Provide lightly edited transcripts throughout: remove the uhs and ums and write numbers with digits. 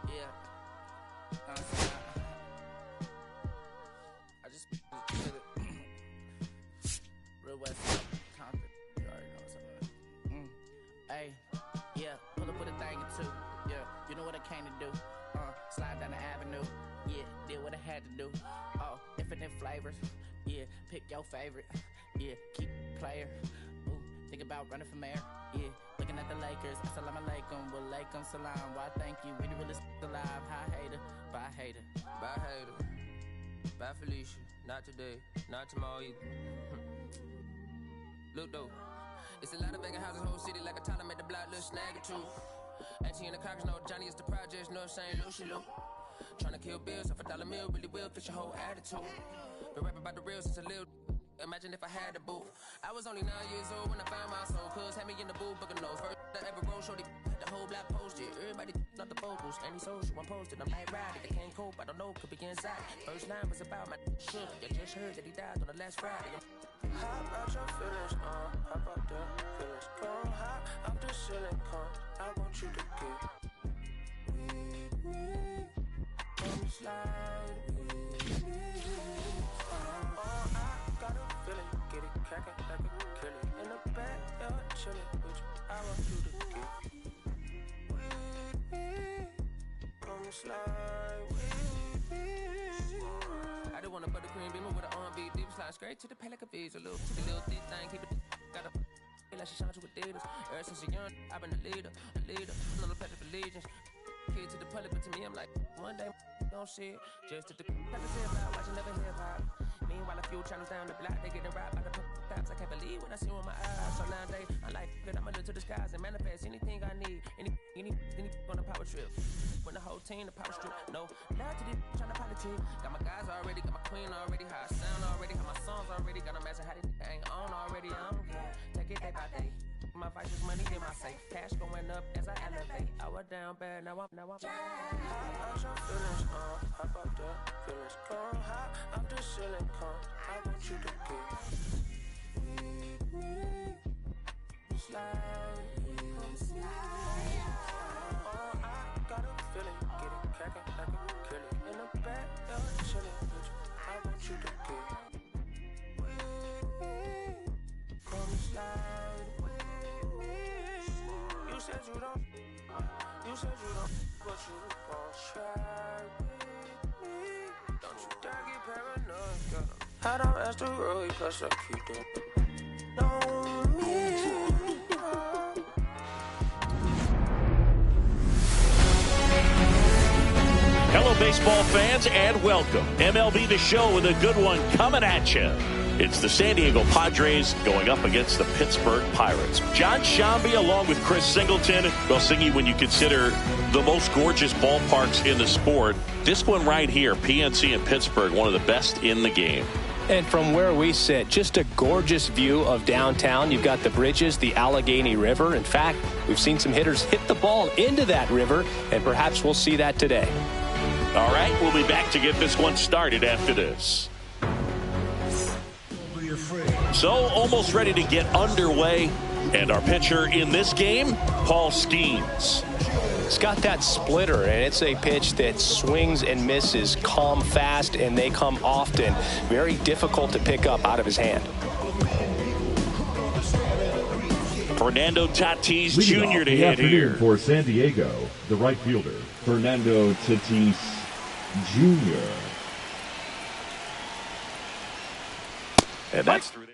Yeah. I just real West Compton. You already know what's up. Hey, yeah, pull up with a thing or two. Yeah, you know what I came to do. Slide down the avenue. Yeah, did what I had to do. Oh, infinite flavors. Yeah, pick your favorite. Yeah, keep player. Ooh, think about running for mayor. Yeah, looking at the Lakers. Assalamu alaikum, walaikum salam. Why thank you? We the realest alive. Hi hater, bye hater. Bye hater, bye Felicia. Not today, not tomorrow either. Look though, it's a lot of vacant houses, whole city like a toddler made the block, little snag or two. Auntie and the cockers know Johnny is the projects, know what I'm saying, Lucy Lou. Tryna kill bills off $1 meal, really will fix your whole attitude. Been rapping about the real since a little. Imagine if I had a booth. I was only 9 years old when I found my soul. Cuz had me in the booth, booking those. First I ever wrote, shorty, the whole block posted. Everybody not the vocals, any social, I'm posted. I'm like riding, I can't cope, I don't know, could be inside. First line was about my shook. You just heard that he died on the last Friday. How about your feelings, how about the feelings? Come high, I'm the ceiling, come. I want you to get weak, come slide, I got a feeling, get it cracking like a kill it. In the back, chilling with you, I want you to get weak, come slide with me. I just want a buttercream beamer with an R&B deep slide straight to the pay like a visa. Little thick thing, keep it got a feel like she shine to Adidas. Ever since a young, I've been a leader. I'm not a pledge of allegiance. Kid to the public, but to me, I'm like, one day, don't see it. Just to the about watching never hip hop. Meanwhile, a few channels down the block, they getting robbed by the cops. I can't believe what I see with my eyes. So nowadays, I'm like, good, I'ma look to the skies and manifest anything I need. Any on a power trip. When the whole team, the power strip. No, not to the trying to politic. Got my guys already, got my queen already, how I sound already, how my songs already. Got them asking how they ain't on already. I don't care. Take it day by day. My vice is money in my safe. Cash going up as I elevate. I was down bad, now I'm How about your feelings, how about the feelings? Come high, I'm the ceiling, come. I want you to get weak, slide, I got a feeling, get it cracking like a kill it. In the back, chilling with you, I want you to get weak, come slide with me. You said you don't, but you gon' try with me. Don't you dare get paranoid, girl. I don't ask the road, plus I keep them. Know me. Hello, baseball fans, and welcome. MLB The Show with a good one coming at you. It's the San Diego Padres going up against the Pittsburgh Pirates. John Shambi along with Chris Singleton. Well, Singy, when you consider the most gorgeous ballparks in the sport, this one right here, PNC in Pittsburgh, one of the best in the game. And from where we sit, just a gorgeous view of downtown. You've got the bridges, the Allegheny River. In fact, we've seen some hitters hit the ball into that river, and perhaps we'll see that today. All right, we'll be back to get this one started after this. So, almost ready to get underway. And our pitcher in this game, Paul Skeens. It's got that splitter, and it's a pitch that swings and misses, come fast, and they come often. Very difficult to pick up out of his hand. Fernando Tatis Jr. to hit here. For San Diego, the right fielder, Fernando Tatis Jr. And that's through there.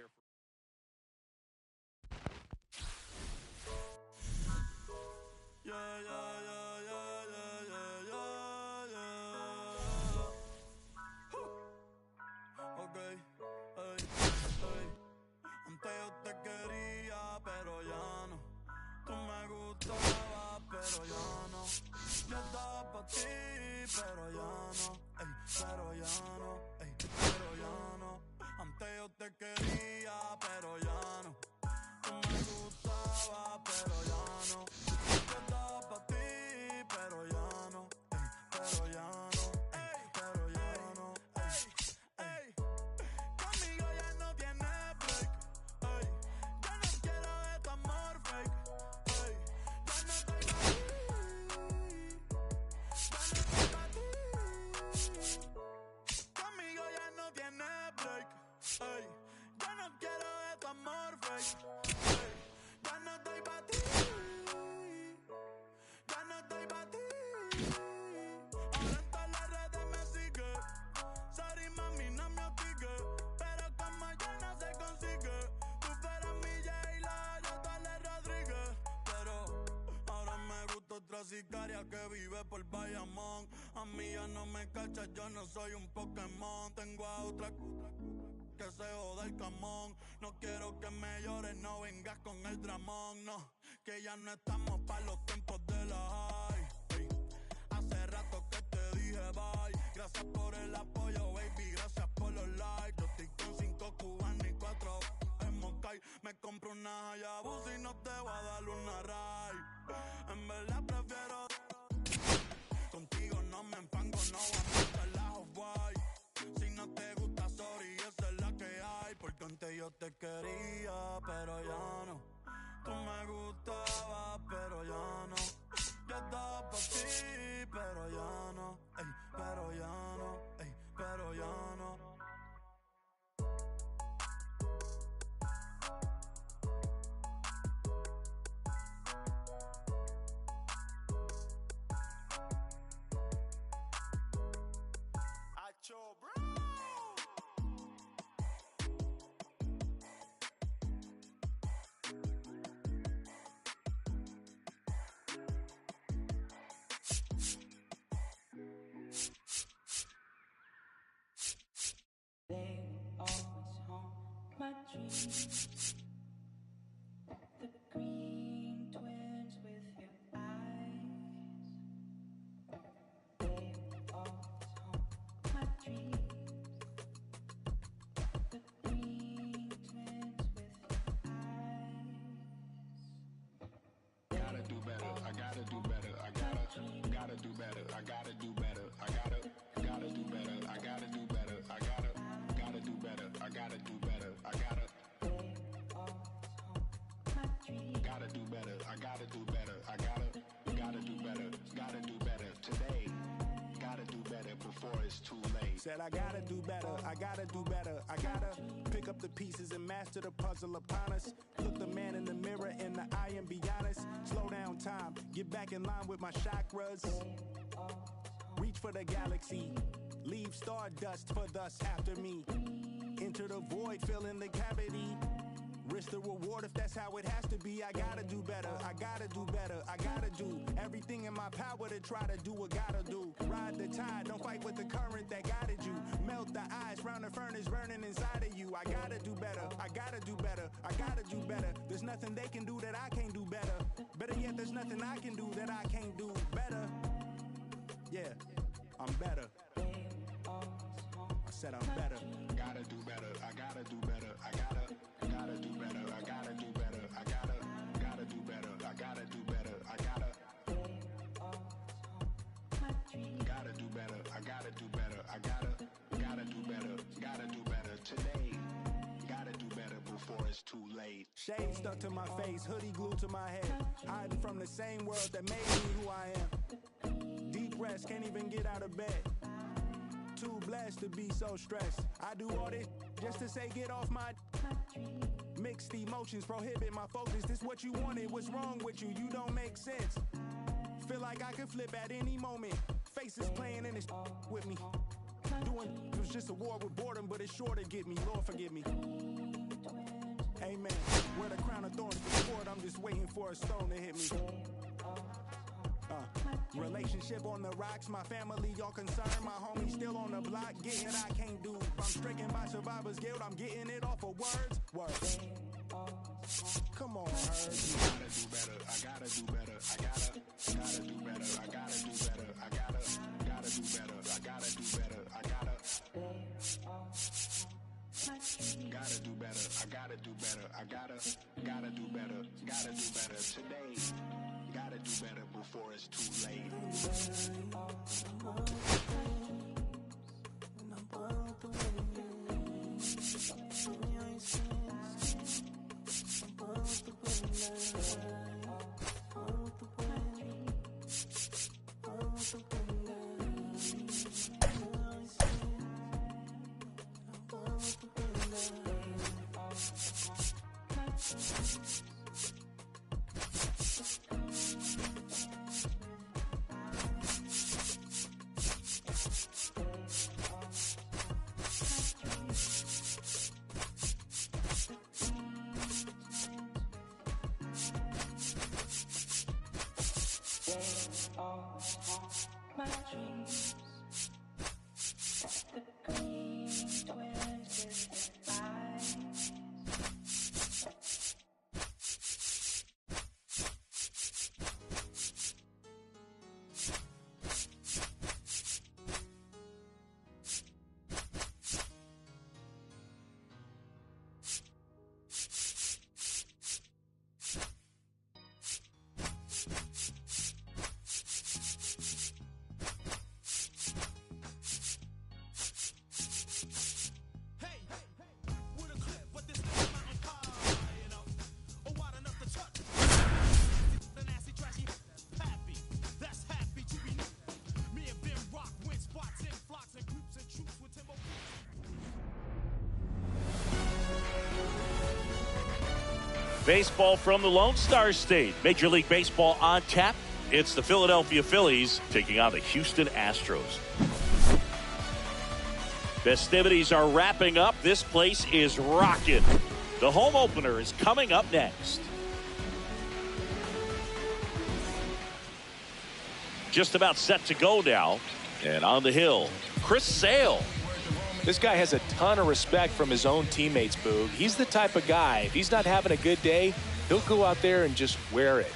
sicaria que vive por Bayamón. A mí ya no me cachas, yo no soy un Pokémon. Tengo a otra que se joda el camón. No quiero que me llores, no vengas con el dramón. No, que ya no estamos pa' los tiempos de la high. Ey, hace rato que te dije bye. Gracias por el apoyo, baby, gracias por los likes. Yo estoy con 5 cubanos y 4 en Moscay. Me compro una Hayabusa y no te voy a dar una ride. En verdad prefiero contigo, no me empango, no vamos a la Hawaii. Si no te gusta, sorry, esa es la que hay. Porque antes yo te quería, pero ya no. Tú me gustabas, pero ya no. Yo estaba por ti, pero ya no. Ey, pero ya no. Ey, pero ya no. Acho, bro. They will always haunt my dreams. The green twins with your eyes. They will always haunt my dreams. The green twins with your eyes. Gotta do better, I gotta do better, I gotta do better, I gotta do better, I gotta do better, I gotta do better, I gotta do better, I gotta do better, I gotta do better, I gotta do better, I gotta do better today. Gotta do better before it's too late. Said I gotta do better, I gotta do better. I gotta pick up the pieces and master the puzzle upon us. Look the man in the mirror in the eye and be honest. Slow down time, get back in line with my chakras. Reach for the galaxy, leave stardust for thus after me. Enter the void, fill in the cavity. Risk the reward if that's how it has to be. I gotta do better, I gotta do better, I gotta do everything in my power to try to do what gotta do. Ride the tide, don't fight with the current that guided you. Melt the ice round the furnace burning inside of you. I gotta do better, I gotta do better, I gotta do better. There's nothing they can do that I can't do better. Better yet, there's nothing I can do that I can't do better. Yeah, I'm better. I said I'm better. Gotta do better, I gotta do better, I gotta do better, I gotta do better, I gotta do better, I gotta do better, I gotta do better, I gotta do better, I gotta do better today. Gotta do better before it's too late. Shade stuck to my face, hoodie glued to my head. Hiding from the same world that made me who I am. Deep rest, can't even get out of bed. Too blessed to be so stressed. I do all this just to say get off my. Mixed emotions prohibit my focus. This what you wanted, what's wrong with you? You don't make sense. Feel like I could flip at any moment. Faces playing in this with me. Doing it was just a war with boredom, but it's sure to get me. Lord forgive me. Amen. Wear the crown of thorns before it. I'm just waiting for a stone to hit me. Relationship on the rocks, my family all concerned. My homies still on the block, getting it I can't do. I'm stricken by survivor's guilt, I'm getting it off of words. Come on, Herb. Gotta do better, I gotta do better, I gotta do better, I gotta do better, I gotta do better, I gotta do better, I gotta do better, I gotta do better, I gotta do better today. Gotta do better before it's too late. always haunt my dreams. That the green twins with their eyes. Baseball from the Lone Star State. Major League Baseball on tap. It's the Philadelphia Phillies taking on the Houston Astros. Festivities are wrapping up. This place is rocking. The home opener is coming up next. Just about set to go now. And on the hill, Chris Sale. This guy has a ton of respect from his own teammates, Boog. He's the type of guy, if he's not having a good day, he'll go out there and just wear it.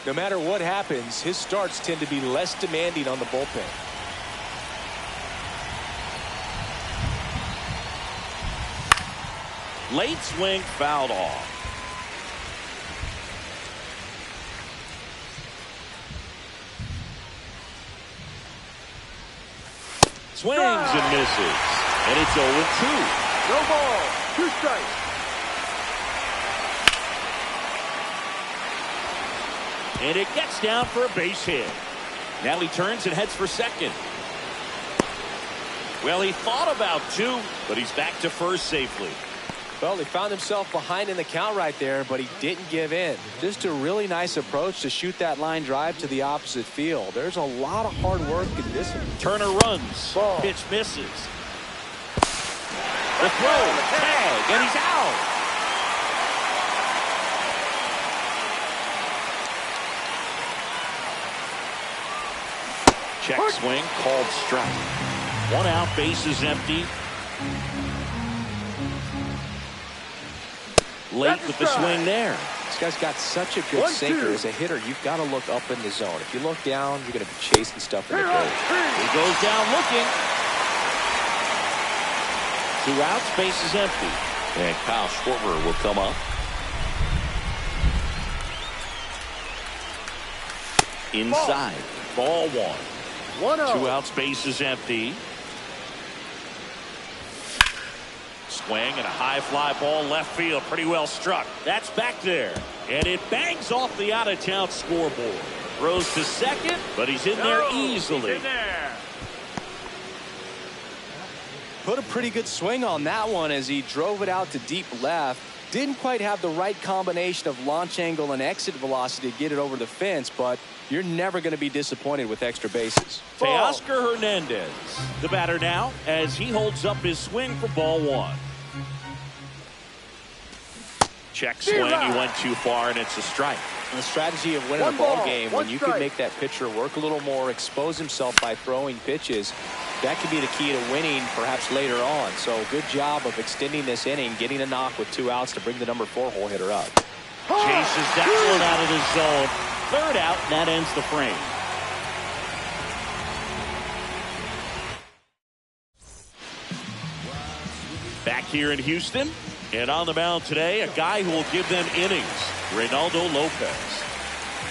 No matter what happens, his starts tend to be less demanding on the bullpen. Late swing fouled off. Swings and misses. And it's 0-2. No ball. 2 strikes. And it gets down for a base hit. Now he turns and heads for second. Well, he thought about 2, but he's back to first safely. Well, he found himself behind in the count right there, but he didn't give in. Just a really nice approach to shoot that line drive to the opposite field. There's a lot of hard work in this one. Turner runs. Ball. Pitch misses. The throw. Tag. And he's out. Check swing, called strike. 1 out, bases empty. Late with the swing there. This guy's got such a good sinker. As a hitter, you've got to look up in the zone. If you look down, you're going to be chasing stuff in the dirt. He goes down looking. 2 outs, bases empty. And Kyle Schwarber will come up. Inside, ball 1. 2 outs, bases empty. Swing and a high fly ball left field. Pretty well struck. That's back there. And it bangs off the out-of-town scoreboard. Throws to second, but he's in there easily. He's in there. Put a pretty good swing on that one as he drove it out to deep left. Didn't quite have the right combination of launch angle and exit velocity to get it over the fence, but you're never going to be disappointed with extra bases. Teoscar Hernandez, the batter now, as he holds up his swing for ball 1. Check swing, he went too far, and it's a strike. And the strategy of winning a ball game, when you can make that pitcher work a little more, expose himself by throwing pitches, that could be the key to winning perhaps later on. So good job of extending this inning, getting a knock with 2 outs to bring the number 4 hole hitter up. Chases that one out of the zone. Third out, and that ends the frame. Back here in Houston, and on the mound today, a guy who will give them innings, Reynaldo Lopez.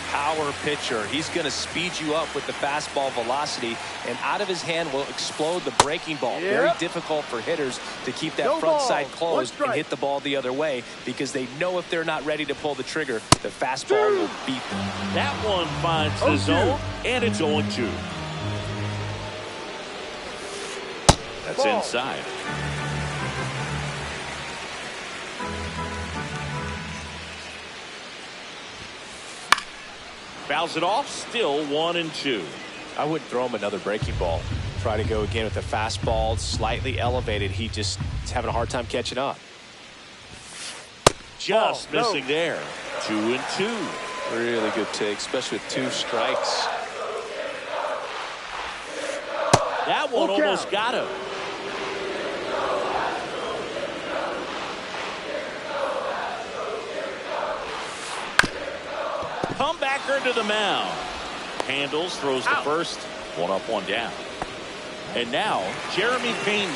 Power pitcher. He's going to speed you up with the fastball velocity, and out of his hand will explode the breaking ball. Yep. Very difficult for hitters to keep that front side closed and hit the ball the other way, because they know if they're not ready to pull the trigger, the fastball will beat them. That one finds the zone, and it's 0-2. That's inside. Fouls it off, still 1-2. I wouldn't throw him another breaking ball. Try to go again with the fastball, slightly elevated. He just is having a hard time catching up. Just missing there. 2-2. Really good take, especially with 2 strikes. That one almost got him. Comebacker to the mound. Handles, throws the first. 1 up, 1 down. And now, Jeremy Pena.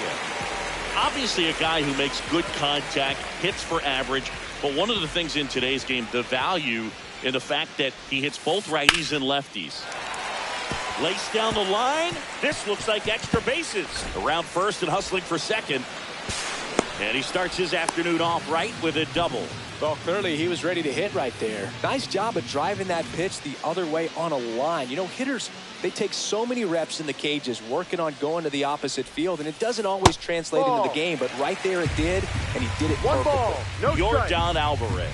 Obviously a guy who makes good contact, hits for average. But one of the things in today's game, the value in the fact that he hits both righties and lefties. Lace down the line. This looks like extra bases. Around first and hustling for second. And he starts his afternoon off right with a double. Well, clearly he was ready to hit right there. Nice job of driving that pitch the other way on a line. You know, hitters, they take so many reps in the cages working on going to the opposite field, and it doesn't always translate into the game, but right there it did, and he did it perfectly. Yordan Alvarez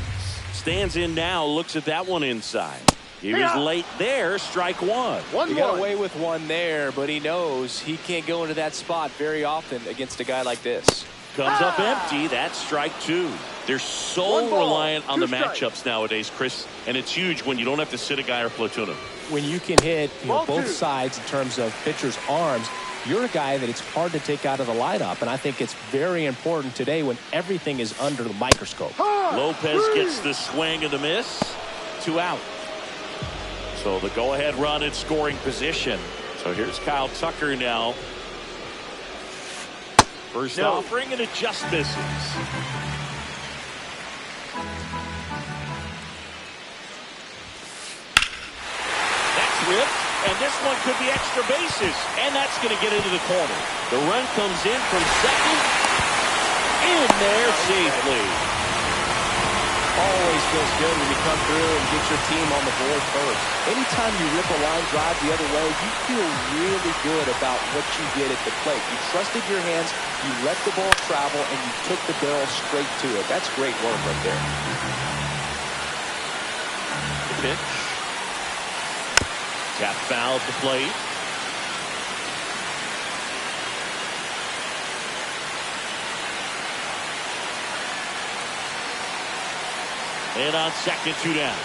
stands in now, looks at that one inside. He was late there, strike 1. He got away with 1 there, but he knows he can't go into that spot very often against a guy like this. Comes up empty. That's strike 2. They're so reliant on the matchups nowadays, Chris, and it's huge when you don't have to sit a guy or platoon him. When you can hit both sides in terms of pitchers' arms, you're a guy that it's hard to take out of the lineup, and I think it's very important today when everything is under the microscope. Lopez gets the swing and the miss. 2 out. So the go-ahead run in scoring position. So here's Kyle Tucker now. First offering, and it just misses. That's ripped, and this one could be extra bases, and that's going to get into the corner. The run comes in from second, in there safely. Always feels good when you come through and get your team on the board first. Anytime you rip a line drive the other way, you feel really good about what you did at the plate. You trusted your hands, you let the ball travel, and you took the barrel straight to it. That's great work right there. The pitch. Tap foul at the plate. And on second, 2 down.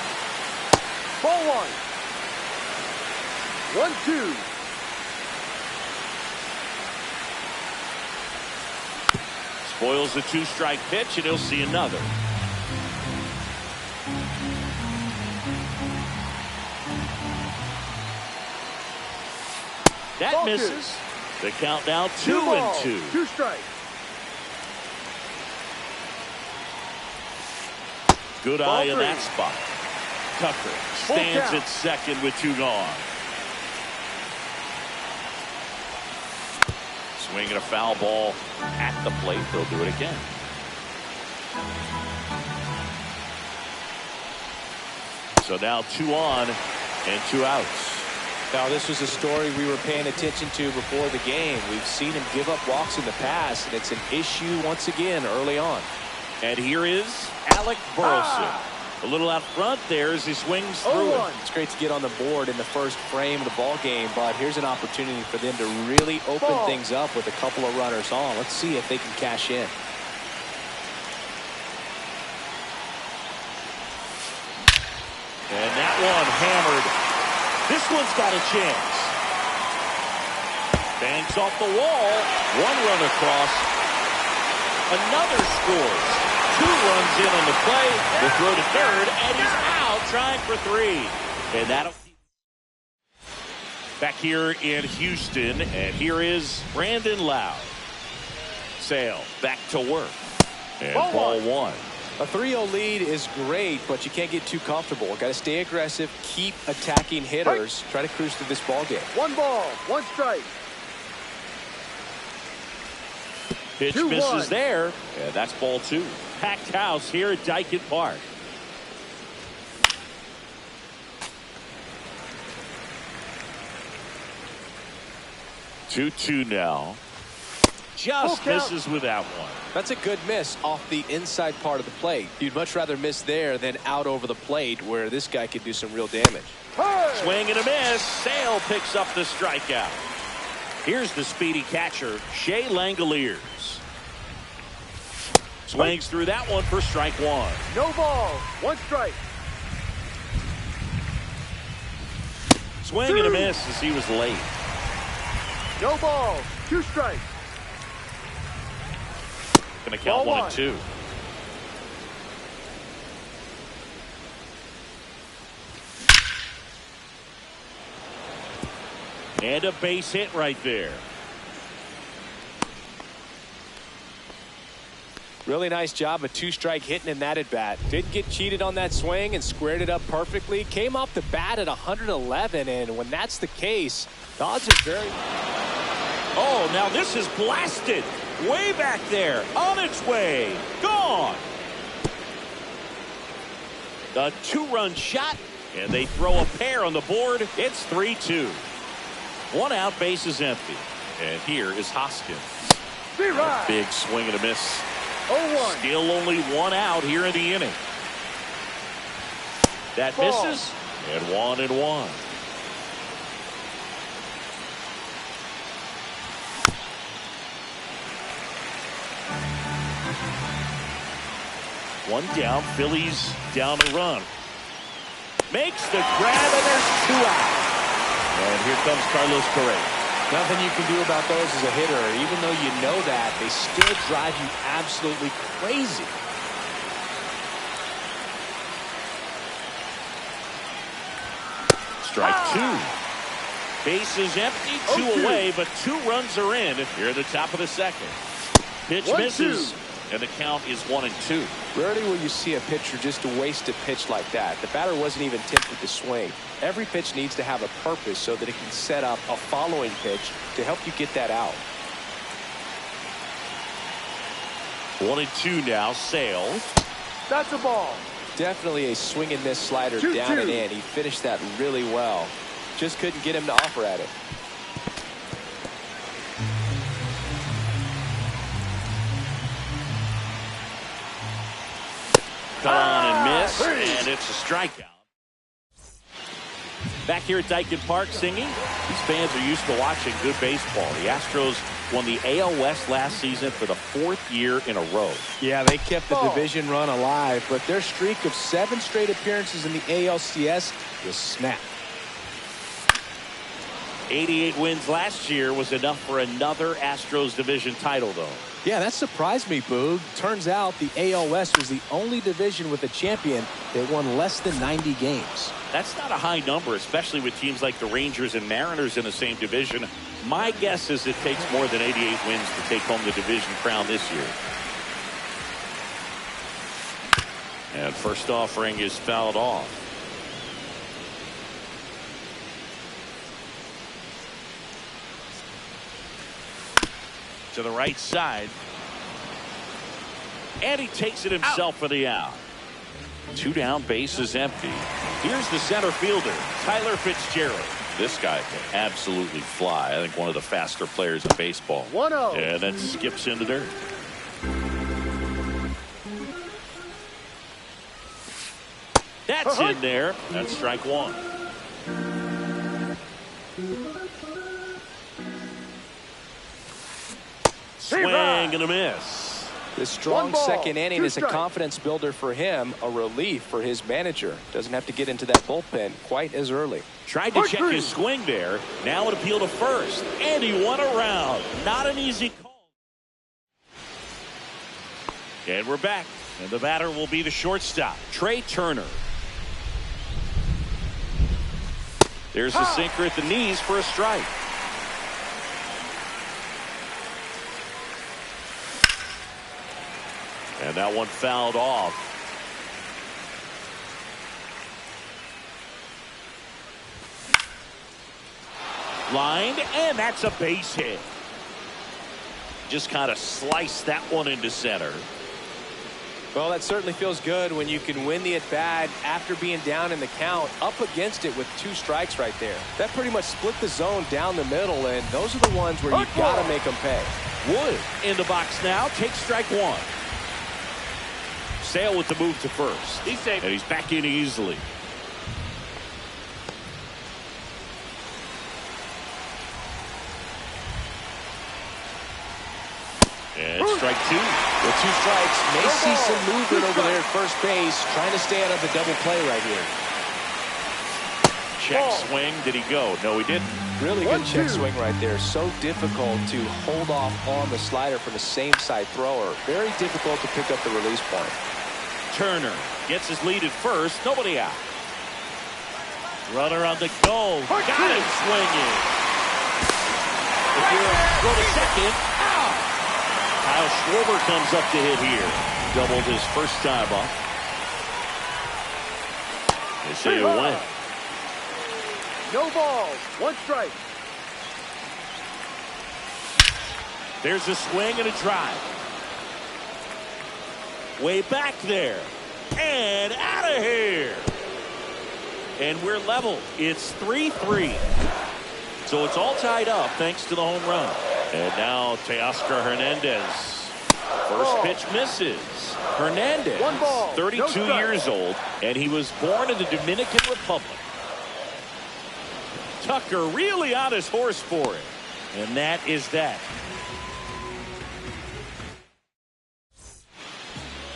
Ball 1. 1-2. Spoils the 2-strike pitch, and he'll see another. That misses. The count now 2-2. 2 strikes. Good eye in that spot. Tucker stands at second with 2 gone. Swinging a foul ball at the plate. They'll do it again. So now 2 on and 2 outs. Now, this was a story we were paying attention to before the game. We've seen him give up walks in the past, and it's an issue once again early on. And here is Alec Burleson. A little out front there as he swings through it. It's great to get on the board in the first frame of the ball game, but here's an opportunity for them to really open things up with a couple of runners on. Let's see if they can cash in. And that one hammered. This one's got a chance. Banks off the wall. 1 run across. Another scores. 2 runs in on the play. The throw to third, and he's out trying for 3. And that'll... Back here in Houston, and here is Brandon Lowe. Sale back to work. And ball 1. A 3-0 lead is great, but you can't get too comfortable. Got to stay aggressive, keep attacking hitters, try to cruise through this ball game. 1 ball, 1 strike. Pitch misses there, and that's ball 2. Packed house here at Daikin Park. Two now. Just misses with that one. That's a good miss off the inside part of the plate. You'd much rather miss there than out over the plate where this guy could do some real damage. Swing and a miss. Sale picks up the strikeout. Here's the speedy catcher, Shea Langoliers. Swings through that one for strike 1. No ball, 1 strike. Swing and a miss as he was late. No ball, 2 strikes. Going to count 1 and 2. And a base hit right there. Really nice job of 2-strike hitting in that at bat. Didn't get cheated on that swing and squared it up perfectly. Came off the bat at 111, and when that's the case, the odds are very... Oh, now this is blasted. Way back there. On its way. Gone. The 2-run shot, and they throw a pair on the board. It's 3-2. 1 out, base is empty. And here is Hoskins. A big swing and a miss. 0-1. Still only 1 out here in the inning. That misses, and 1-1. One down, Phillies down a run. Makes the grab, and there's 2 out. And here comes Carlos Correa. Nothing you can do about those as a hitter. Even though you know that, they still drive you absolutely crazy. Strike 2. Base is empty, 2 away, but 2 runs are in here at the top of the second. Pitch misses, and the count is 1-2. Rarely will you see a pitcher just waste a pitch like that. The batter wasn't even tempted to swing. Every pitch needs to have a purpose so that it can set up a following pitch to help you get that out. 1-2 now. Sale. That's a ball. Definitely a swing and miss slider down and in. He finished that really well. Just couldn't get him to offer at it. Come on and miss, and it's a strikeout. Back here at Daikin Park singing. These fans are used to watching good baseball. The Astros won the AL West last season for the 4th year in a row. Yeah, they kept the division run alive, but their streak of 7 straight appearances in the ALCS was snapped. 88 wins last year was enough for another Astros division title, though. Yeah, that surprised me, Boog. Turns out the AL West was the only division with a champion that won less than 90 games. That's not a high number, especially with teams like the Rangers and Mariners in the same division. My guess is it takes more than 88 wins to take home the division crown this year. And first offering is fouled off. To the right side. And he takes it himself for the out. 2 down, base is empty. Here's the center fielder, Tyler Fitzgerald. This guy can absolutely fly. I think one of the faster players in baseball. 1-0. And then skips into dirt. That's in there. That's strike 1. Swing and a miss. This strong second inning is a confidence builder for him, a relief for his manager. Doesn't have to get into that bullpen quite as early. Tried to check his swing there. Now an appeal to first. And he won around. Not an easy call. And we're back. And the batter will be the shortstop, Trey Turner. There's a sinker at the knees for a strike. And that one fouled off. Lined, and that's a base hit. Just kind of sliced that one into center. Well, that certainly feels good when you can win the at-bat after being down in the count, up against it with 2 strikes right there. That pretty much split the zone down the middle, and those are the ones where you've got to make them pay. Wood in the box now, takes strike 1. Sale with the move to first. He's safe. And he's back in easily. And strike 2. With 2 strikes, may see some movement over there at first base, trying to stay out of the double play right here. Check swing. Did he go? No, he didn't. Really good check swing right there. So difficult to hold off on the slider from the same side thrower. Very difficult to pick up the release point. Turner gets his lead at first. Nobody out. Runner on the goal. Got him swinging. If you're go to second. Out. Kyle Schwarber comes up to hit here. Doubled his first time up. They say a win. No balls. 1 strike. There's a swing and a drive. Way back there. And out of here. And we're level. It's 3-3. So it's all tied up thanks to the home run. And now Teoscar Hernandez. First pitch misses. Hernandez, 1 ball, 32 years old, and he was born in the Dominican Republic. Tucker really on his horse for it. And that is that.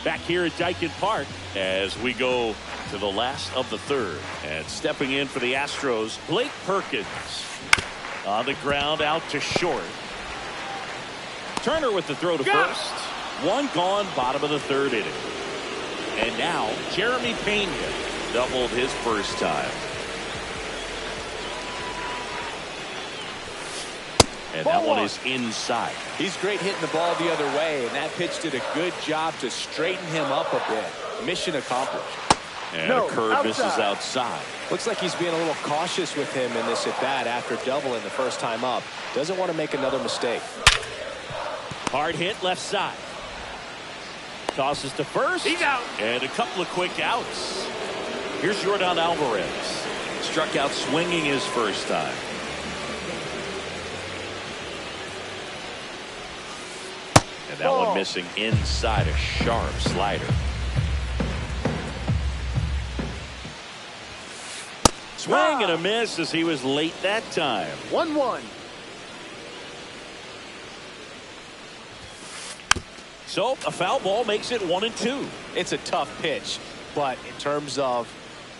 Back here at Daikin Park as we go to the last of the 3rd. And stepping in for the Astros, Blake Perkins. On the ground out to short. Turner with the throw to first. 1 gone, bottom of the 3rd inning. And now Jeremy Pena doubled his first time. And that one is inside. He's great hitting the ball the other way, and that pitch did a good job to straighten him up a bit. Mission accomplished. And a curve misses outside. Looks like he's being a little cautious with him in this at-bat after doubling the first time up. Doesn't want to make another mistake. Hard hit left side. Tosses to first. He's out. And a couple of quick outs. Here's Yordan Alvarez. Struck out swinging his first time. And that one missing inside, a sharp slider. Swing and a miss as he was late that time. 1-1. So a foul ball makes it 1-2. It's a tough pitch, but in terms of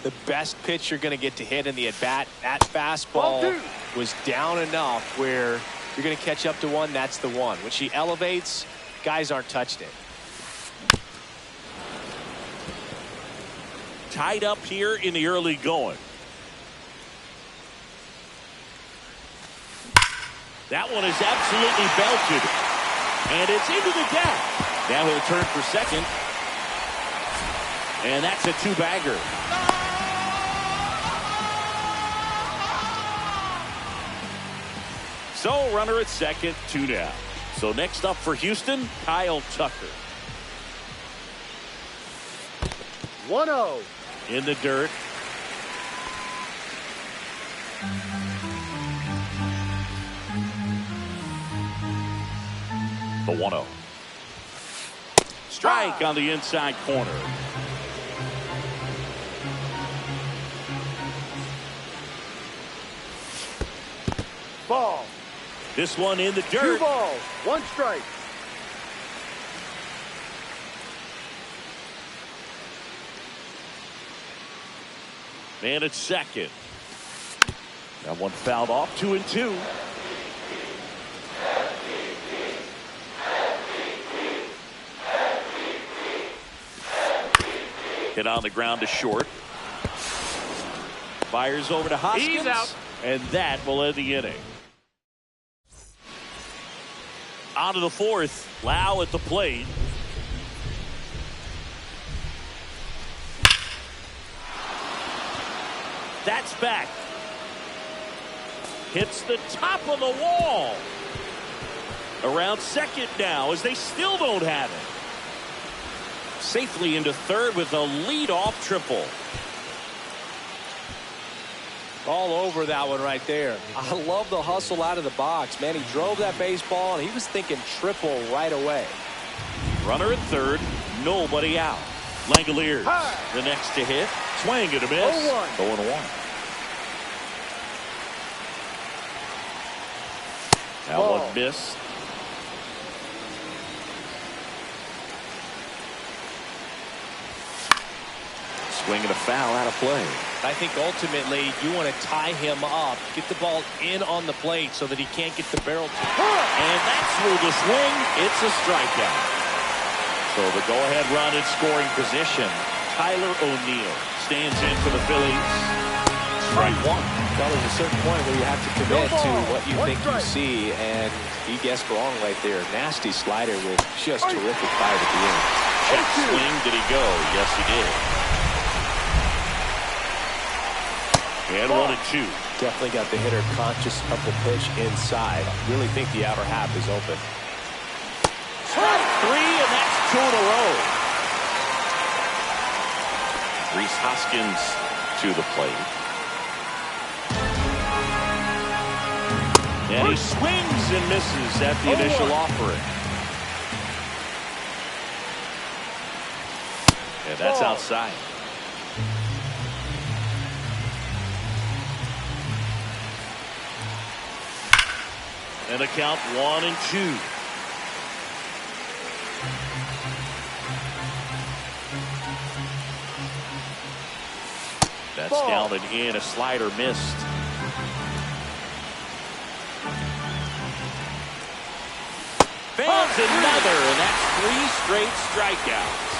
the best pitch you're going to get to hit in the at-bat, that fastball was down enough where you're going to catch up to one. That's the one. When she elevates, guys aren't touching it. Tied up here in the early going. That one is absolutely belted. And it's into the gap. Now he'll turn for second. And that's a 2-bagger. So runner at second, 2 down. So next up for Houston, Kyle Tucker. 1-0. In the dirt. The 1-0. Strike on the inside corner. Ball. This one in the dirt. 2 balls, 1 strike. Man at second. That one fouled off. 2-2. Hit on the ground to short. Fires over to Hoskins. He's out. And that will end the inning. On to the fourth. Lau at the plate. That's back. Hits the top of the wall. Around second now as they still don't have it. Safely into third with a leadoff triple. All over that one right there. I love the hustle out of the box. Man, he drove that baseball, and he was thinking triple right away. Runner at third. Nobody out. Langoliers the next to hit. Swing and a miss. 0-1. That one missed. Swing and a foul out of play. I think ultimately you want to tie him up, get the ball in on the plate so that he can't get the barrel to. And that's through the swing. It's a strikeout. So the go-ahead run in scoring position. Tyler O'Neill stands in for the Phillies. Strike one. Well, there's a certain point where you have to commit to what you think you see, and he guessed wrong right there. Nasty slider with just terrific bite at the end. Check swing. Did he go? Yes, he did. And 1-2. Definitely got the hitter conscious of the pitch inside. Really think the outer half is open. Strike three, and that's 2 in a row. Rhys Hoskins to the plate. And he swings and misses at the initial offering. And that's outside. And the count 1-2. That's down and in. A slider missed. Fans another, and that's 3 straight strikeouts.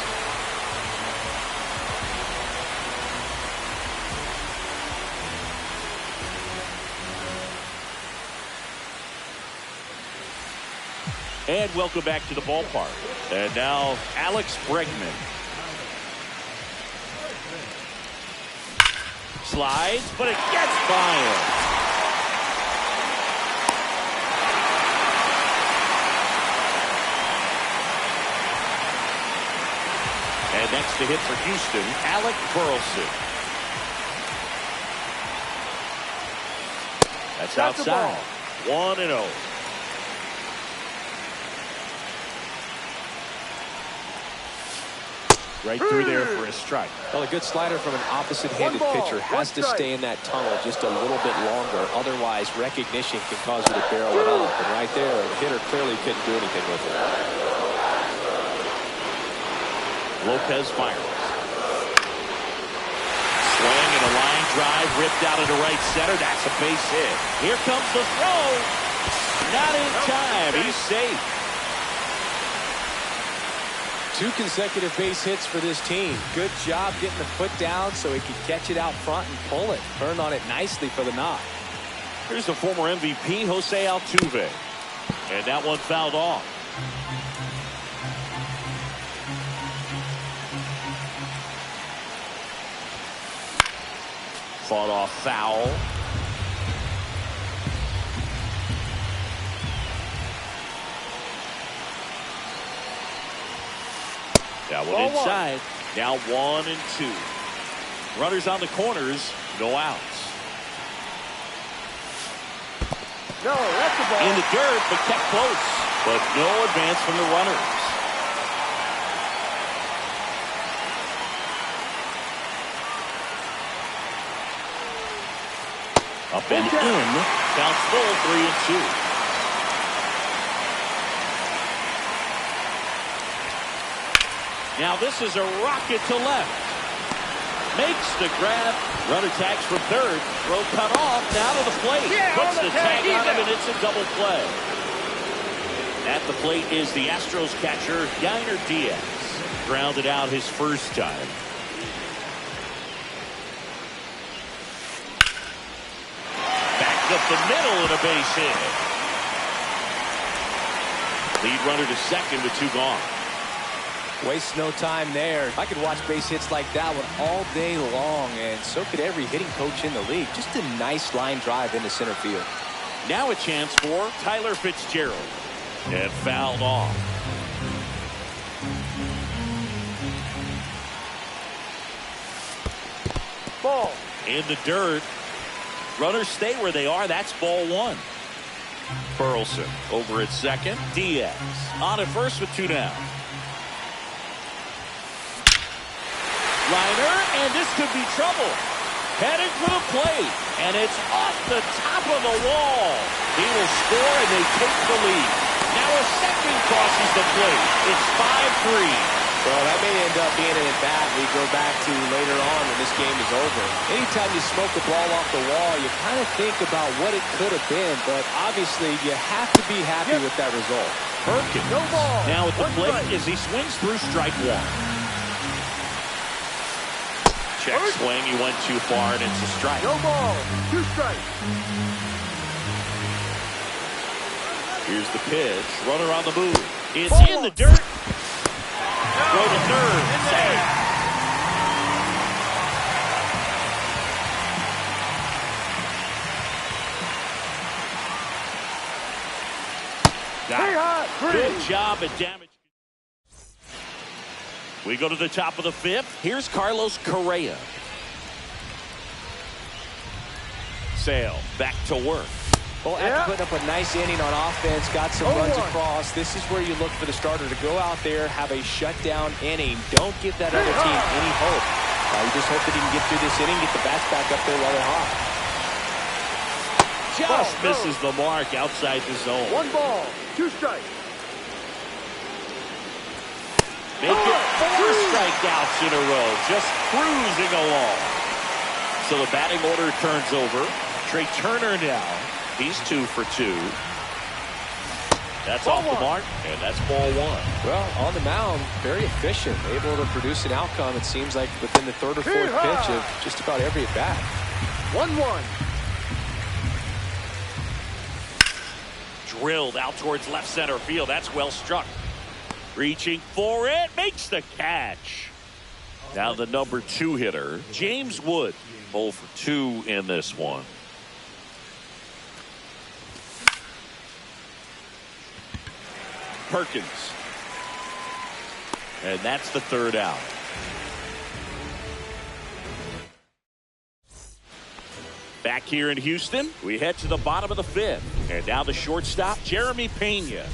And welcome back to the ballpark. And now Alex Bregman. Slides, but it gets by him. And next to hit for Houston, Alec Burleson. That's outside. 1-0. Right through there for a strike. Well, a good slider from an opposite-handed pitcher has to stay in that tunnel just a little bit longer. Otherwise, recognition can cause you to barrel it up. And right there, the hitter clearly couldn't do anything with it. Lopez fires. Swing and a line drive ripped out into right center. That's a base hit. Here comes the throw. Not in time. He's safe. 2 consecutive base hits for this team. Good job getting the foot down so he could catch it out front and pull it. Turned on it nicely for the knock. Here's the former MVP, Jose Altuve. And that one fouled off. Fought off foul. That one inside. Now 1-2. Runners on the corners. No outs. No, that's the ball. In the dirt, but kept close. But no advance from the runners. Up and in. Counts full. 3-2. Now this is a rocket to left. Makes the grab. Runner tags from third. Throw cut off. Now to the plate. Puts the tag on him, and it's a double play. At the plate is the Astros catcher, Yainer Diaz. Grounded out his first time. up the middle and a base hit. Lead runner to second with 2 gone. Waste no time there. I could watch base hits like that one all day long, and so could every hitting coach in the league. Just a nice line drive into center field. Now a chance for Tyler Fitzgerald. And fouled off. Ball. In the dirt. Runners stay where they are. That's ball 1. Burleson over at second. Diaz on at first with 2 down. Liner, and this could be trouble. Headed for the plate, and it's off the top of the wall. He will score, and they take the lead. Now a second crosses the plate. It's 5-3. Well, that may end up being an at-bat we go back to later on when this game is over. Anytime you smoke the ball off the wall, you kind of think about what it could have been, but obviously you have to be happy with that result. Perkins No ball. now at the plate Strike. as he swings through strike 1. Check swing, he went too far, and it's a strike. No ball. 2 strikes. Here's the pitch. Runner on the move. It's in the dirt. Throw to third. Safe. Got it. Good job at damage. We go to the top of the 5th. Here's Carlos Correa. Sale back to work. Well, after putting up a nice inning on offense, got some runs across, this is where you look for the starter to go out there, have a shutdown inning. Don't give that other team any hope. You just hope that he can get through this inning, get the bats back up there while they're hot. Just misses the mark outside the zone. 1 ball. 2 strikes. Make it 4 strikeouts in a row, just cruising along. So the batting order turns over. Trey Turner now. He's 2 for 2. That's off the mark, and that's ball 1. Well, on the mound, very efficient, able to produce an outcome, it seems like, within the 3rd or 4th pitch of just about every at-bat. 1-1. Drilled out towards left center field. That's well struck. Reaching for it, makes the catch. Now the number 2 hitter, James Wood, 0 for 2 in this one. Perkins. And that's the 3rd out. Back here in Houston, we head to the bottom of the 5th. And now the shortstop, Jeremy Pena.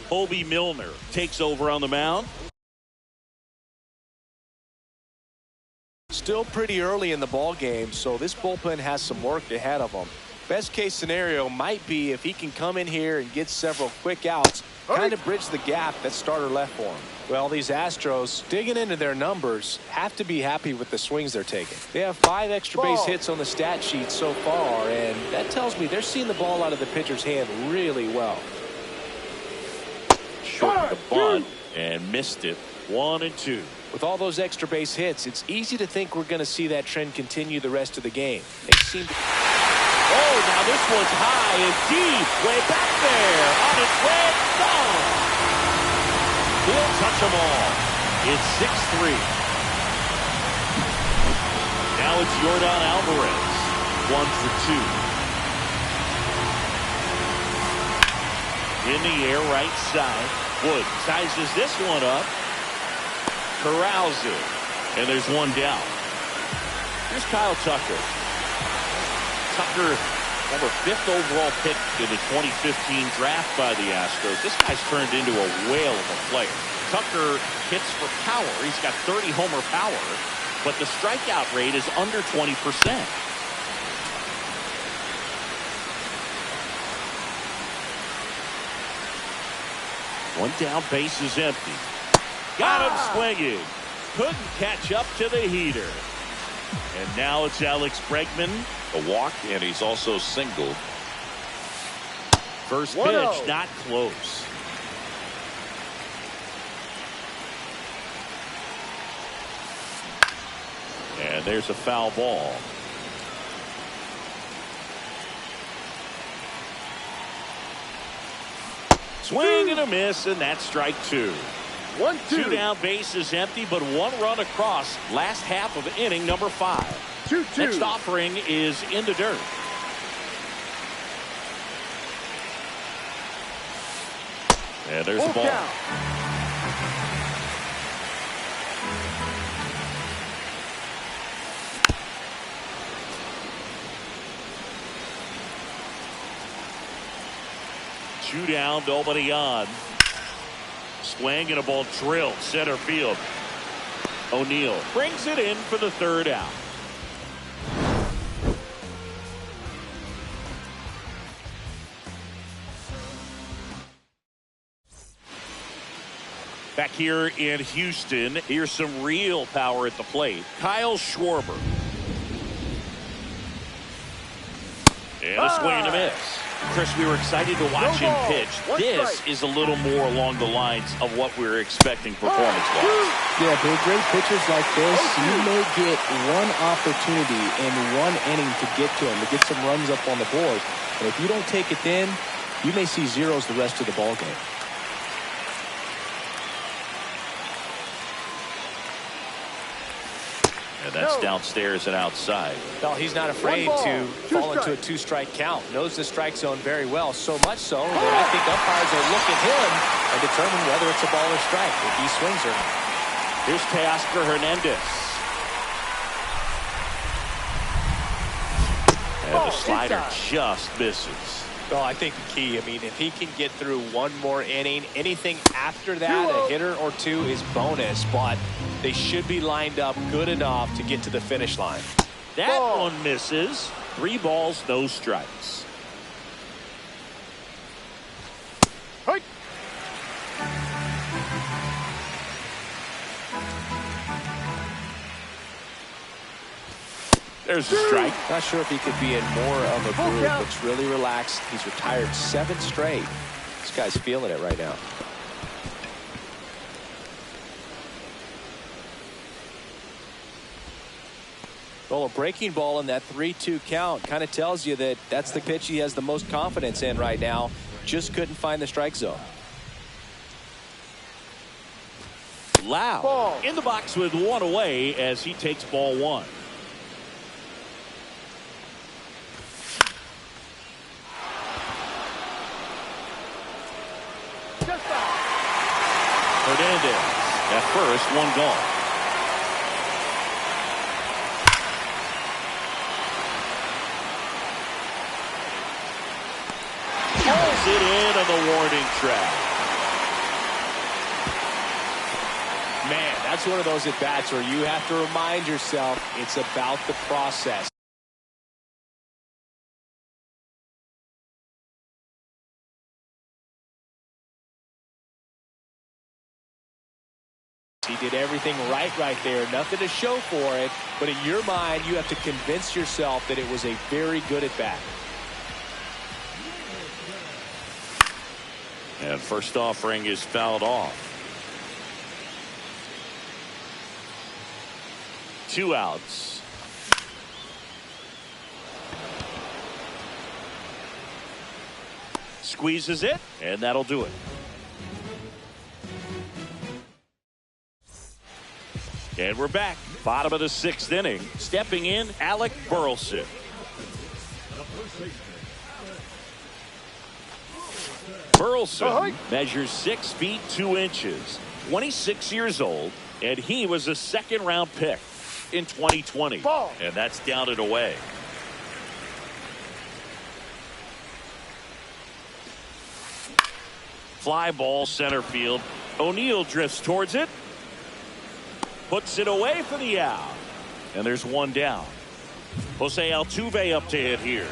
Kobe Milner takes over on the mound. Still pretty early in the ball game, so this bullpen has some work ahead of them. Best case scenario might be if he can come in here and get several quick outs, kind of bridge the gap that starter left for him. Well, these Astros, digging into their numbers, have to be happy with the swings they're taking. They have 5 extra base hits on the stat sheet so far, and that tells me they're seeing the ball out of the pitcher's hand really well. Short the bunt and missed it. 1-2. With all those extra base hits, it's easy to think we're going to see that trend continue the rest of the game. They seem to... Oh, now this one's high and deep. Way back there. On its way. Gone. He'll touch them all. It's 6-3. Now it's Yordan Alvarez. 1 for 2. In the air, right side. Wood sizes this one up. Corrals it. And there's 1 down. Here's Kyle Tucker. Tucker, number 5th overall pick in the 2015 draft by the Astros. This guy's turned into a whale of a player. Tucker hits for power. He's got 30 homer power, but the strikeout rate is under 20%. One down, base is empty. Got him swinging. Couldn't catch up to the heater. And now it's Alex Bregman. A walk, and he's also singled. First pitch, not close. And there's a foul ball. Swing and a miss, and that's strike two. 1-2. Two down, base is empty, but one run across. Last half of inning number 5. 2-2. Next offering is in the dirt. And there's a ball. Count. Two down, nobody on. Swing and a ball drilled center field. O'Neill brings it in for the third out. Back here in Houston, here's some real power at the plate. Kyle Schwarber. And a swing and a miss. Chris, we were excited to watch him pitch. This is a little more along the lines of what we were expecting performance-wise. Yeah, but great pitchers like this, you may get one opportunity in one inning to get to him, to get some runs up on the board. And if you don't take it then, you may see zeros the rest of the ball game. And that's downstairs and outside. Well, he's not afraid to fall into a two-strike count. Knows the strike zone very well, so much so that I think umpires will look at him and determine whether it's a ball or strike if he swings or not. Here's Teoscar Hernandez. And the slider just misses. Well, I think the key, if he can get through one more inning, anything after that, a hitter or two is bonus, but they should be lined up good enough to get to the finish line. That one misses. 3 balls, no strikes. Hey. There's a strike. Not sure if he could be in more of a groove. Looks really relaxed. He's retired 7 straight. This guy's feeling it right now. Well, a breaking ball in that 3-2 count kind of tells you that that's the pitch he has the most confidence in right now. Just couldn't find the strike zone. Lau in the box with 1 away as he takes ball 1. Hernandez at first, 1 gone. Pulls it in on the warning track. Man, that's one of those at-bats where you have to remind yourself it's about the process. He did everything right there. Nothing to show for it. But in your mind, you have to convince yourself that it was a very good at-bat. And first offering is fouled off. 2 outs. Squeezes it, and that'll do it. And we're back. Bottom of the 6th inning. Stepping in, Alec Burleson. Burleson measures 6 feet 2 inches, 26 years old, and he was a 2nd-round pick in 2020. And that's down and away. Fly ball center field. O'Neill drifts towards it. Puts it away for the out. And there's 1 down. Jose Altuve up to hit here.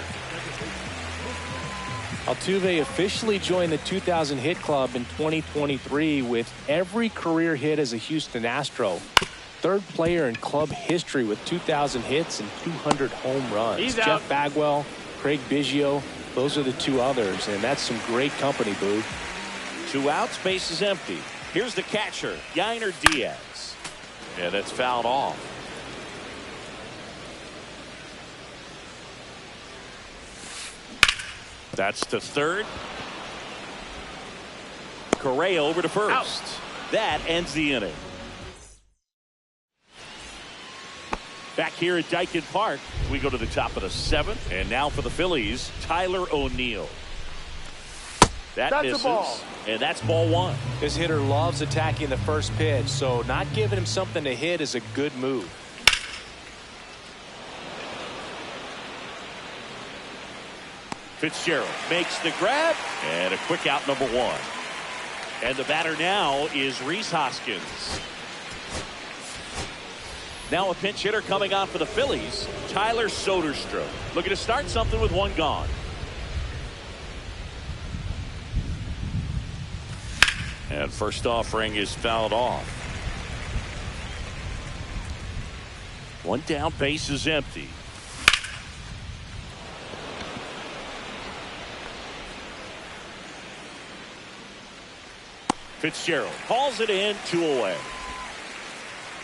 Altuve officially joined the 2,000 hit club in 2023 with every career hit as a Houston Astro. Third player in club history with 2,000 hits and 200 home runs. He's Jeff out. Bagwell, Craig Biggio, those are the two others, and that's some great company, Boo. 2 outs, base is empty. Here's the catcher, Yainer Diaz. And it's fouled off. That's to third. Correa over to first. Out. That ends the inning. Back here at Dyken Park, we go to the top of the 7th. And now for the Phillies, Tyler O'Neill. That misses, and that's ball 1. This hitter loves attacking the first pitch, so not giving him something to hit is a good move. Fitzgerald makes the grab, and a quick out, number 1. And the batter now is Rhys Hoskins. Now a pinch hitter coming on for the Phillies, Tyler Soderstrom. Looking to start something with 1 gone. And first offering is fouled off. 1 down, base is empty. Fitzgerald calls it in, 2 away.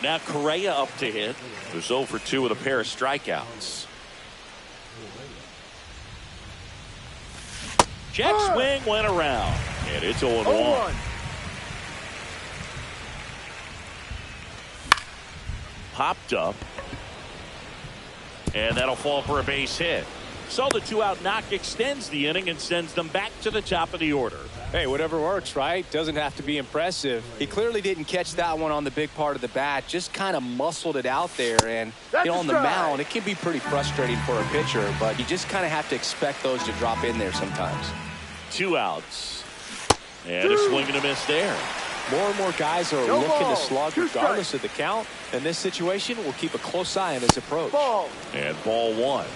Now Correa up to hit. Who's 0 for 2 with a pair of strikeouts. Check swing went around, and it's 0-1. Popped up, and that'll fall for a base hit. So the 2-out knock extends the inning and sends them back to the top of the order. Hey, whatever works, right? Doesn't have to be impressive. He clearly didn't catch that one on the big part of the bat, just kind of muscled it out there. And on the mound, it can be pretty frustrating for a pitcher, but you just kind of have to expect those to drop in there sometimes. 2 outs. And a swing and a miss there. More and more guys are looking to slug regardless of the count. In this situation, we'll keep a close eye on his approach. And ball 1.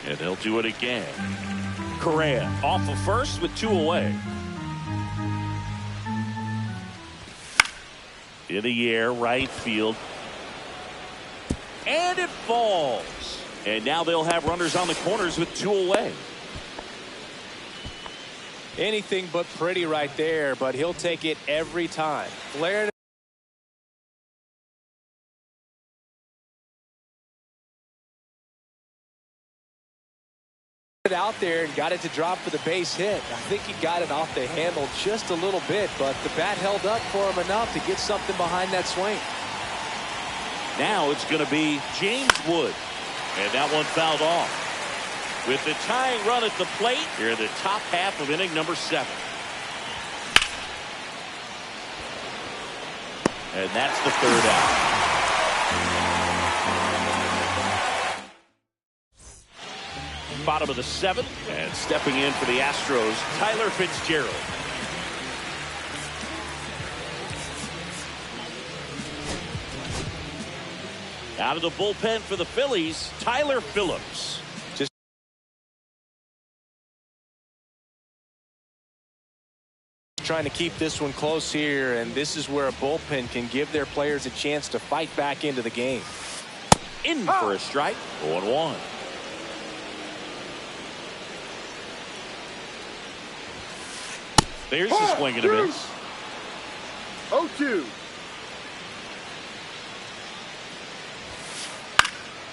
And they'll do it again. Correa off of first with 2 away. In the air, right field. And it falls. And now they'll have runners on the corners with 2 away. Anything but pretty right there, but he'll take it every time. Flared it out there and got it to drop for the base hit. I think he got it off the handle just a little bit, but the bat held up for him enough to get something behind that swing. Now it's going to be James Wood. And that one fouled off. With the tying run at the plate, here in the top half of inning number 7. And that's the 3rd out. Bottom of the 7th, and stepping in for the Astros, Tyler Fitzgerald. Out of the bullpen for the Phillies, Tyler Phillips. Just trying to keep this one close here, and this is where a bullpen can give their players a chance to fight back into the game. In for a strike, 0-1. There's the swing and a miss. 0-2.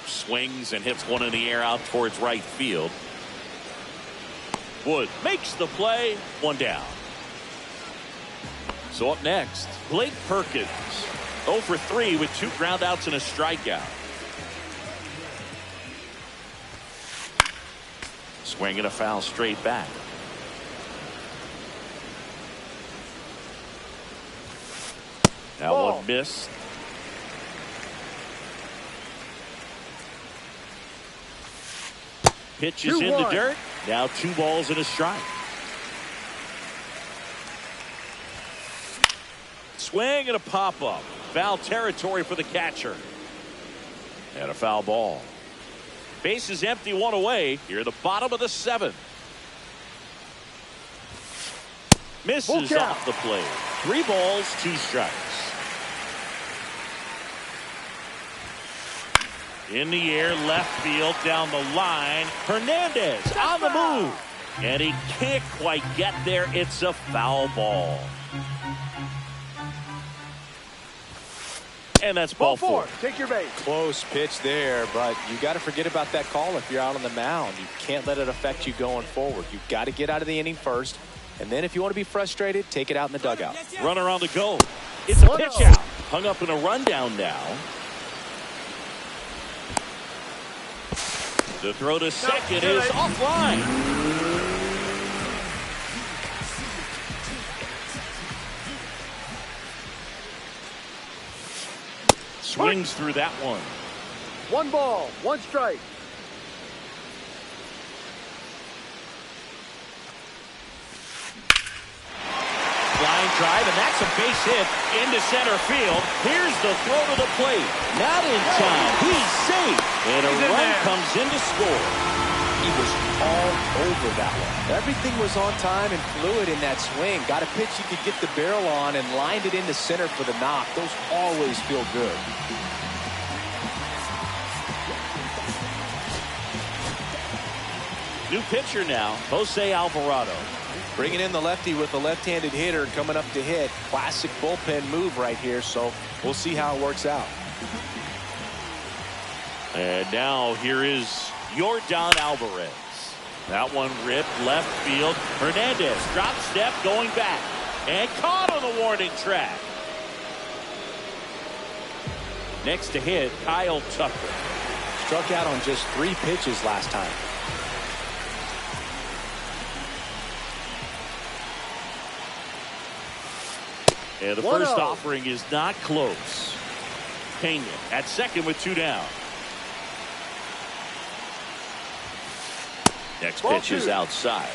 Swings and hits one in the air out towards right field. Wood makes the play, 1 down. So up next, Blake Perkins. 0 for 3 with 2 groundouts and a strikeout. Swing and a foul straight back. That one missed. Pitch is in the dirt. Now 2 balls and a strike. Swing and a pop-up. Foul territory for the catcher. And a foul ball. Base is empty, one away. Here, the bottom of the 7th. Misses off the plate. 3 balls, 2 strikes. In the air, left field, down the line. Hernandez on the move. And he can't quite get there. It's a foul ball. And that's ball 4. Take your base. Close pitch there, but you got to forget about that call if you're out on the mound. You can't let it affect you going forward. You've got to get out of the inning first, and then if you want to be frustrated, take it out in the dugout. Runner on the go. It's a pitch out. Hung up in a rundown now. The throw to second is offline. Swings through that one. 1 ball, 1 strike. Line drive, and that's a base hit into center field. Here's the throw to the plate. Not in time. He's safe. And a run comes in to score. He was all over that one. Everything was on time and fluid in that swing. Got a pitch you could get the barrel on and lined it into center for the knock. Those always feel good. New pitcher now, Jose Alvarado. Bringing in the lefty with a left-handed hitter coming up to hit. Classic bullpen move right here, so we'll see how it works out. And now here is Yordan Alvarez. That one ripped left field. Hernandez drop step going back and caught on the warning track. Next to hit, Kyle Tucker. Struck out on just 3 pitches last time. And the first offering is not close. Pena at second with 2 down. Next pitch is outside.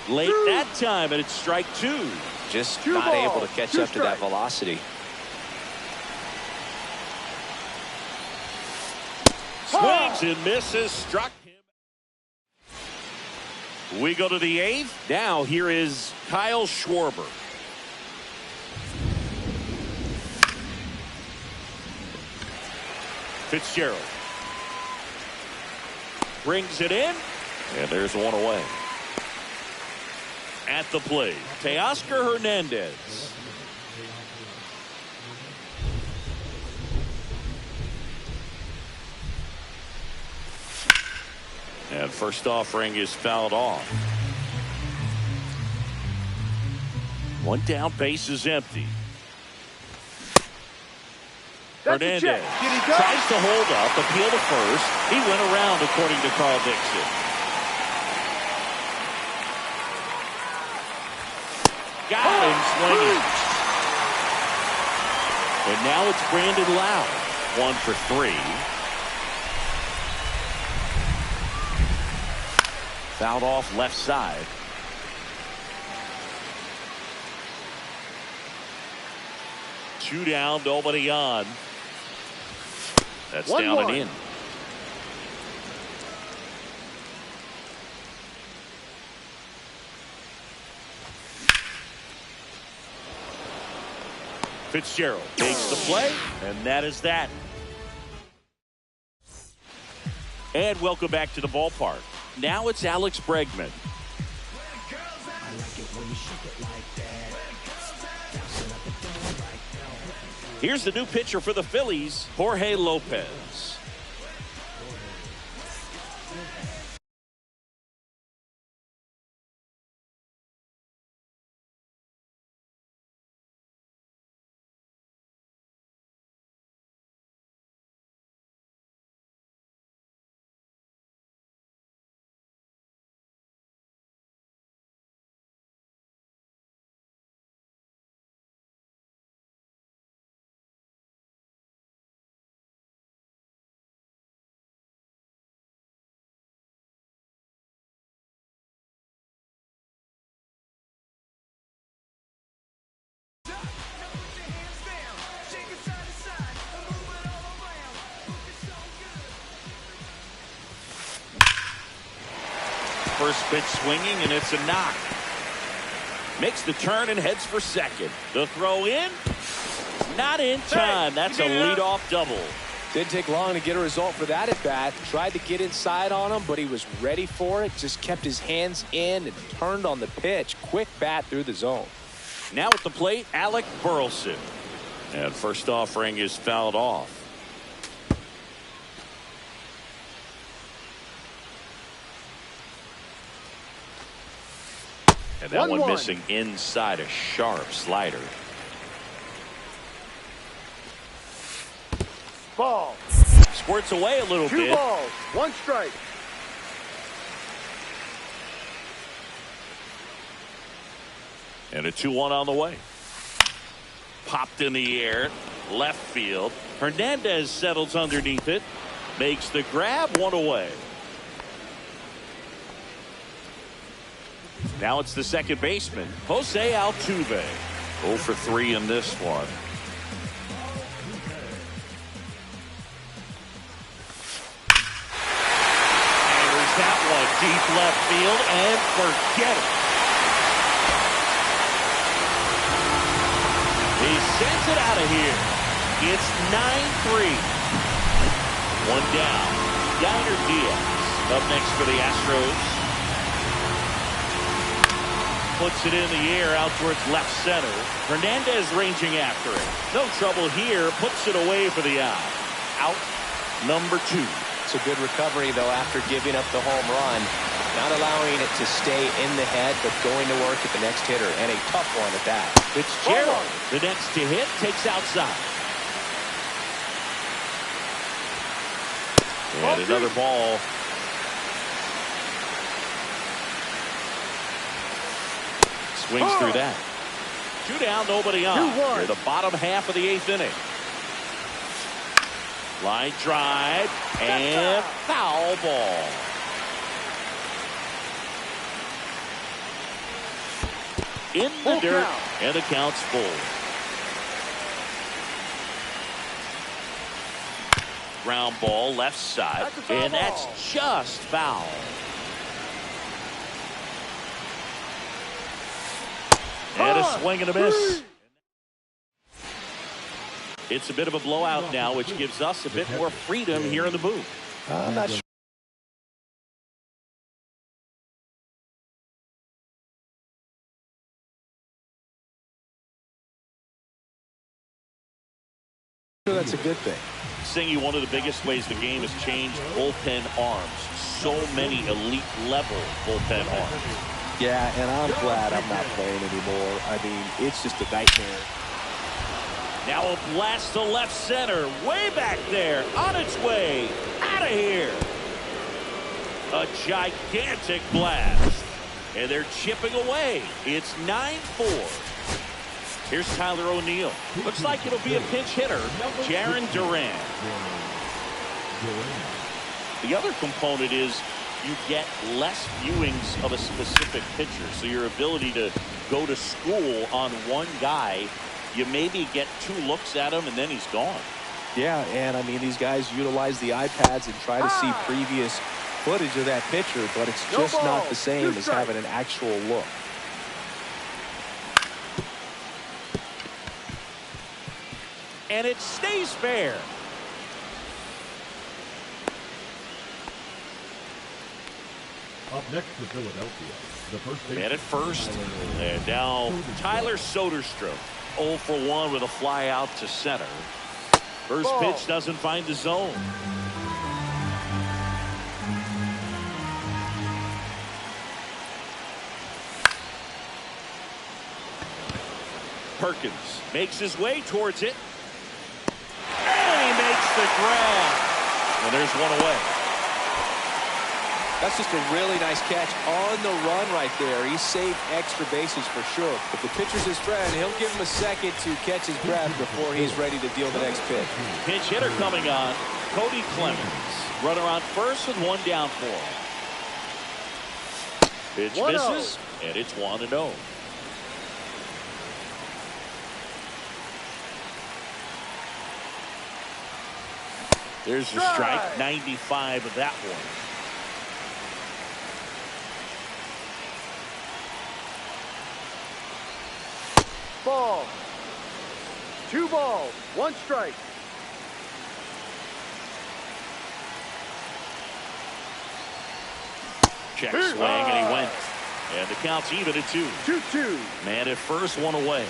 Late that time, and it's strike 2. Just not able to catch up to that velocity. Swings and misses. Struck him. We go to the 8th. Now here is Kyle Schwarber. Fitzgerald brings it in, and there's one away. At the plate, Teoscar Hernandez. And first offering is fouled off. 1 down, base is empty. Hernandez tries to hold up, appeal to first. He went around, according to Carl Dixon. Got him swinging. And now it's Brandon Lowe. 1 for 3. Fouled off left side. Two down, nobody on. That's down and in. Fitzgerald takes the play, and that is that. And welcome back to the ballpark. Now it's Alex Bregman. Here's the new pitcher for the Phillies, Jorge Lopez. First pitch swinging, and it's a knock. Makes the turn and heads for second. The throw in. Not in time. That's a leadoff double. Didn't take long to get a result for that at bat. Tried to get inside on him, but he was ready for it. Just kept his hands in and turned on the pitch. Quick bat through the zone. Now at the plate, Alec Burleson. And first offering is fouled off. And that one missing inside, a sharp slider. Ball. Squirts away a little bit. 2 balls, 1 strike. And a 2-1 on the way. Popped in the air, left field. Hernandez settles underneath it. Makes the grab, 1 away. Now it's the second baseman, Jose Altuve. 0 for 3 in this one. There's that one deep left field, and forget it. He sends it out of here. It's 9-3. 1 down. Yainer Diaz up next for the Astros. Puts it in the air out towards left center. Hernandez ranging after it. No trouble here. Puts it away for the out. Out number 2. It's a good recovery, though, after giving up the home run. Not allowing it to stay in the head, but going to work at the next hitter. And a tough one at that. Fitzgerald, the next to hit, takes outside. And another ball. Swings through that. 2 down, nobody on. We're the bottom half of the 8th inning. Line drive and foul ball. In the dirt, and the count's full. Ground ball left side, and that's just foul. And a swing and a miss. It's a bit of a blowout now, which gives us a bit more freedom here in the booth. I'm not sure that's a good thing. Singy, one of the biggest ways the game has changed, bullpen arms. So many elite level bullpen arms. Yeah, and I'm glad I'm not playing anymore. I mean, it's just a nightmare. Now a blast to left center, way back there, on its way, out of here. A gigantic blast, and they're chipping away. It's 9-4. Here's Tyler O'Neill. Looks like it'll be a pinch hitter, Jarren Duran. The other component is you get less viewings of a specific pitcher, so your ability to go to school on one guy, you maybe get 2 looks at him and then he's gone. Yeah, and I mean, these guys utilize the iPads and try to see previous footage of that pitcher, but it's just not the same as having an actual look. And it stays fair. Up next to Philadelphia, the first Man at first, and now Tyler Soderstrom, 0 for 1 with a fly out to center. First pitch doesn't find the zone. Perkins makes his way towards it, and he makes the grab, and there's 1 away. That's just a really nice catch on the run right there. He saved extra bases for sure. If the pitcher's his friend, he'll give him a second to catch his breath before he's ready to deal the next pitch. Pinch hitter coming on, Cody Clemens. Runner on first with 1 down for him. Pitch misses, and it's 1-0. There's the strike, 95 of that one. Ball. 2 balls, 1 strike. Check swing, and he went. And the count's even at 2. 2-2. Man at first, 1 away.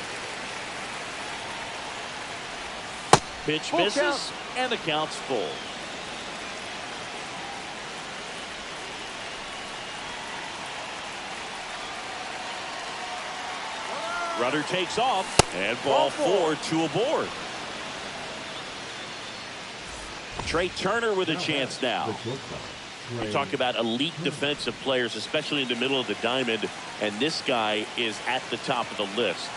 Pitch Full misses, count. and the count's full. Runner takes off, and ball 4, 2 aboard. Trey Turner with a chance now. We talk about elite defensive players, especially in the middle of the diamond, and this guy is at the top of the list.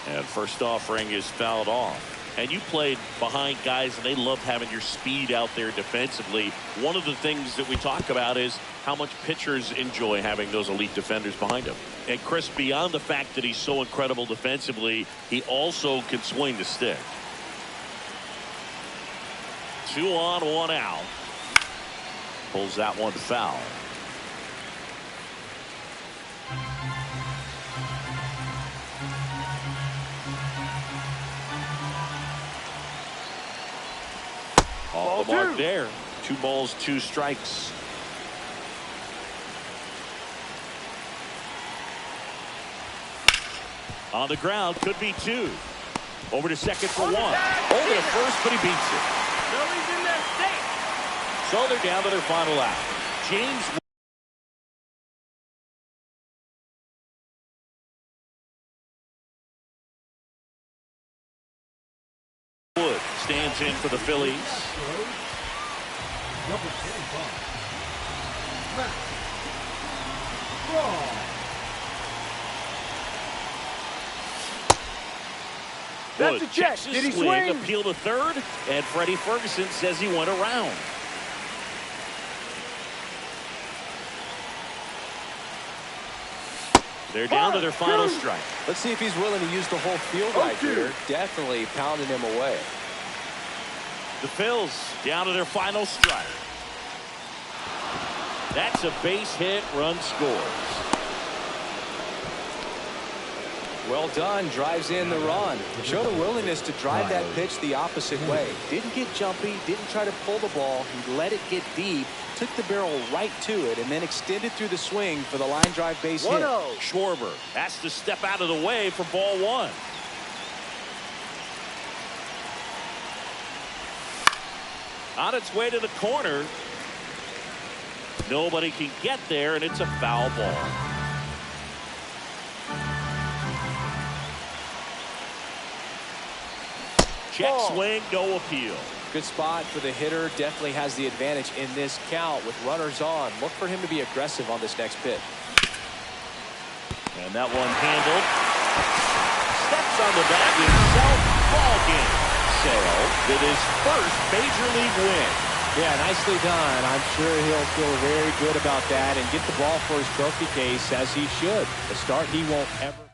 And first offering is fouled off. And you played behind guys, and they love having your speed out there defensively. One of the things that we talk about is how much pitchers enjoy having those elite defenders behind them. And Chris, beyond the fact that he's so incredible defensively, he also can swing the stick. 2 on, 1 out. Pulls that one foul. Off the mark there. 2 balls, 2 strikes. On the ground, could be 2. Over to second for 1. Over to first, but he beats it. Billy's in there, stay. So they're down to their final out. James Wood stands in for the Phillies. Number 25. That's a check. Checks his Did he swing, swing? appeal to third, and Freddie Ferguson says he went around. They're down to their final strike. Let's see if he's willing to use the whole field right here. Definitely pounding him away. The Phils down to their final strike. That's a base hit, run scores. Well done, drives in the run. Showed a willingness to drive that pitch the opposite way. Didn't get jumpy, didn't try to pull the ball. He let it get deep, took the barrel right to it, and then extended through the swing for the line drive base hit. Schwarber has to step out of the way for ball 1. On its way to the corner. Nobody can get there, and it's a foul ball. Check swing, no appeal. Good spot for the hitter. Definitely has the advantage in this count with runners on. Look for him to be aggressive on this next pitch. And that one handled. Steps on the bat himself. Ball game. Sale with his first major league win. Yeah, nicely done. I'm sure he'll feel very good about that and get the ball for his trophy case as he should. A start he won't ever